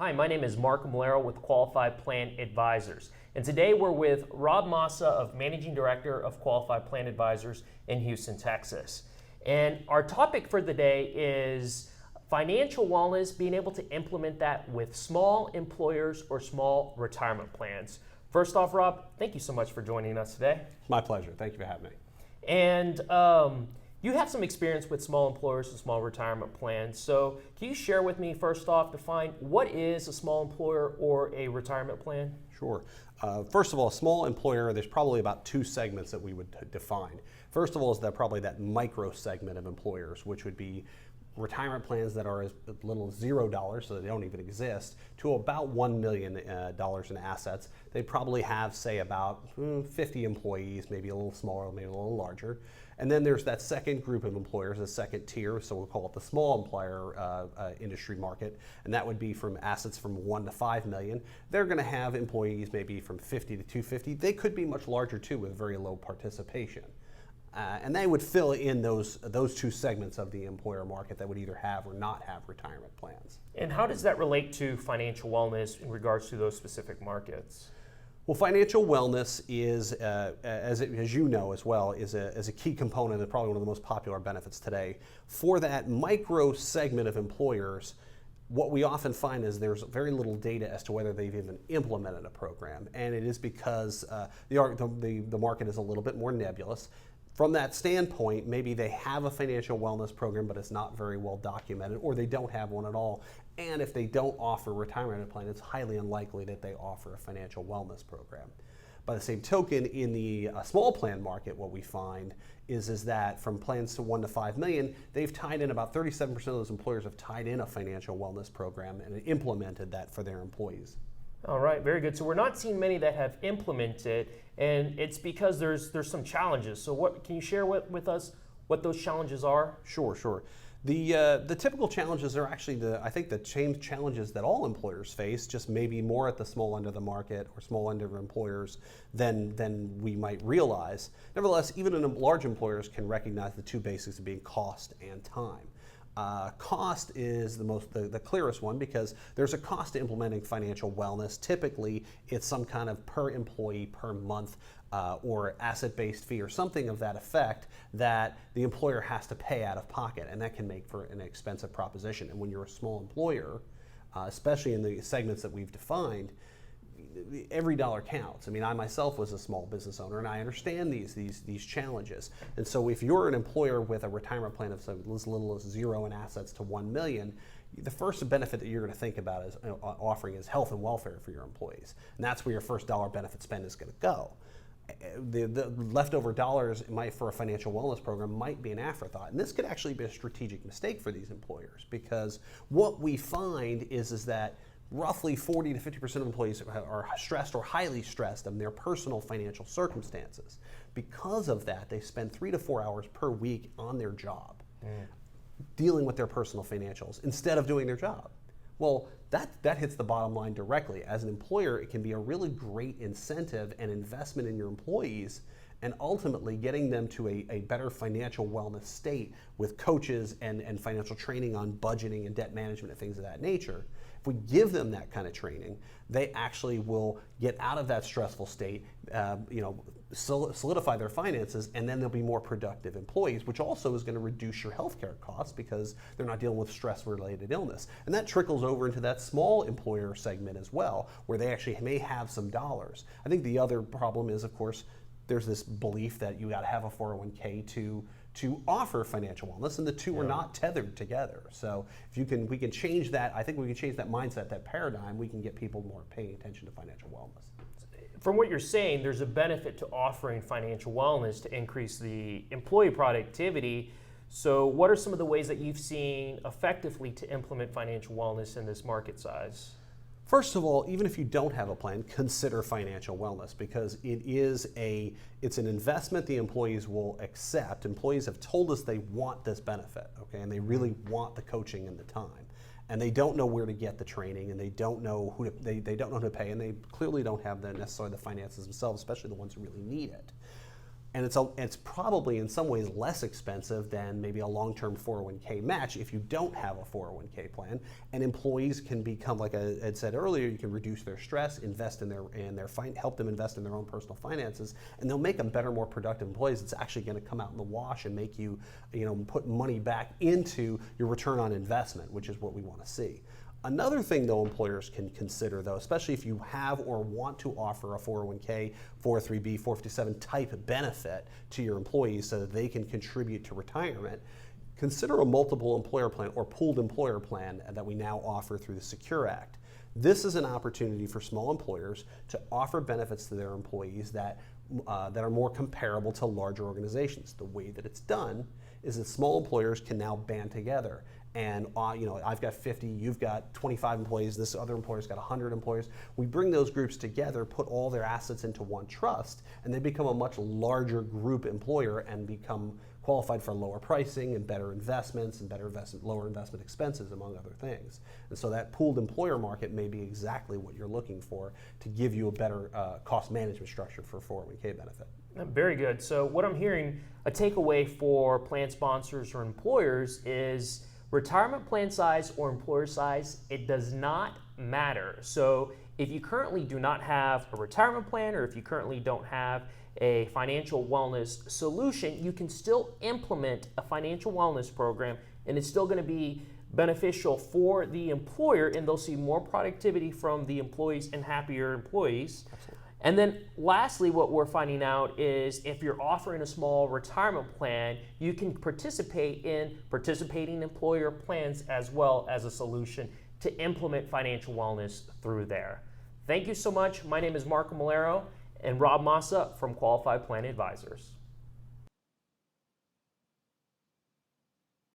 Hi, my name is Mark Malero with Qualified Plan Advisors. And today we're with Rob Massa of Managing Director of Qualified Plan Advisors in Houston, Texas. And our topic for the day is financial wellness, being able to implement that with small employers or small retirement plans. First off, Rob, thank you so much for joining us today. My pleasure. Thank you for having me. And you have some experience with small employers and small retirement plans. So can you share with me, first off, define what is a small employer or a retirement plan? Sure. First of all, a small employer, there's probably about two segments that we would define. First of all is probably that micro segment of employers, which would be retirement plans that are as little as $0, so they don't even exist, to about $1 million in assets. They probably have, say, about 50 employees, maybe a little smaller, maybe a little larger. And then there's that second group of employers, the second tier, so we'll call it the small employer industry market, and that would be from assets from 1 to 5 million. They're going to have employees maybe from 50 to 250. They could be much larger too with very low participation. And they would fill in those two segments of the employer market that would either have or not have retirement plans. And how does that relate to financial wellness in regards to those specific markets? Well, financial wellness is, as you know as well, is a key component and probably one of the most popular benefits today. For that micro segment of employers, what we often find is there's very little data as to whether they've even implemented a program, and it is because the market is a little bit more nebulous. From that standpoint, maybe they have a financial wellness program, but it's not very well documented, or they don't have one at all. And if they don't offer a retirement plan, it's highly unlikely that they offer a financial wellness program. By the same token, in the small plan market, what we find is that from plans to 1 to 5 million, they've tied in about 37% of those employers have tied in a financial wellness program and implemented that for their employees. All right, very good. So we're not seeing many that have implemented, and it's because there's some challenges. So what can you share with us what those challenges are? Sure. The typical challenges are actually the challenges that all employers face, just maybe more at the small end of the market or small end of employers than we might realize. Nevertheless, even large employers can recognize the two basics of being cost and time. Cost is the clearest one because there's a cost to implementing financial wellness. Typically, it's some kind of per employee per month or asset-based fee or something of that effect that the employer has to pay out of pocket, and that can make for an expensive proposition. And when you're a small employer, especially in the segments that we've defined, every dollar counts. I mean, I myself was a small business owner, and I understand these challenges. And so, if you're an employer with a retirement plan of as little as 0 in assets to 1 million, the first benefit that you're going to think about is offering is health and welfare for your employees, and that's where your first dollar benefit spend is going to go. The leftover dollars for a financial wellness program might be an afterthought, and this could actually be a strategic mistake for these employers because what we find is that roughly 40 to 50% of employees are stressed or highly stressed in their personal financial circumstances. Because of that, they spend 3 to 4 hours per week on their job dealing with their personal financials instead of doing their job. Well, that hits the bottom line directly. As an employer, it can be a really great incentive and investment in your employees and ultimately getting them to a better financial wellness state with coaches and financial training on budgeting and debt management and things of that nature. If we give them that kind of training, they actually will get out of that stressful state, solidify their finances, and then they'll be more productive employees, which also is going to reduce your healthcare costs because they're not dealing with stress-related illness. And that trickles over into that small employer segment as well, where they actually may have some dollars. I think the other problem is, of course, there's this belief that you got to have a 401k to offer financial wellness, and the two are not tethered together. So if we can change that. I think we can change that mindset, that paradigm. We can get people more paying attention to financial wellness. From what you're saying, there's a benefit to offering financial wellness to increase the employee productivity. So what are some of the ways that you've seen effectively to implement financial wellness in this market size? First of all, even if you don't have a plan, consider financial wellness because it's an investment the employees will accept. Employees have told us they want this benefit, okay, and they really want the coaching and the time. And they don't know where to get the training, and they don't know who to pay, and they clearly don't have necessarily the finances themselves, especially the ones who really need it. And it's probably in some ways less expensive than maybe a long-term 401k match if you don't have a 401k plan. And employees can become, like I had said earlier, you can reduce their stress, invest in help them invest in their own personal finances, and they'll make them better, more productive employees. It's actually going to come out in the wash and make you, put money back into your return on investment, which is what we want to see. Another thing, though, employers can consider, though, especially if you have or want to offer a 401k, 403b, 457 type benefit to your employees so that they can contribute to retirement, consider a multiple employer plan or pooled employer plan that we now offer through the Secure Act. This is an opportunity for small employers to offer benefits to their employees that are more comparable to larger organizations. The way that it's done is that small employers can now band together. And I've got 50, you've got 25 employees, this other employer's got 100 employees. We bring those groups together, put all their assets into one trust, and they become a much larger group employer and become qualified for lower pricing and better investments and lower investment expenses, among other things. And so that pooled employer market may be exactly what you're looking for to give you a better cost management structure for 401k benefit. Very good. So what I'm hearing, a takeaway for plan sponsors or employers is retirement plan size or employer size, it does not matter. So if you currently do not have a retirement plan, or if you currently don't have a financial wellness solution, you can still implement a financial wellness program, and it's still going to be beneficial for the employer, and they'll see more productivity from the employees and happier employees. Absolutely. And then lastly, what we're finding out is if you're offering a small retirement plan, you can participate in participating employer plans as well as a solution to implement financial wellness through there. Thank you so much. My name is Marco Malero and Rob Massa from Qualified Plan Advisors.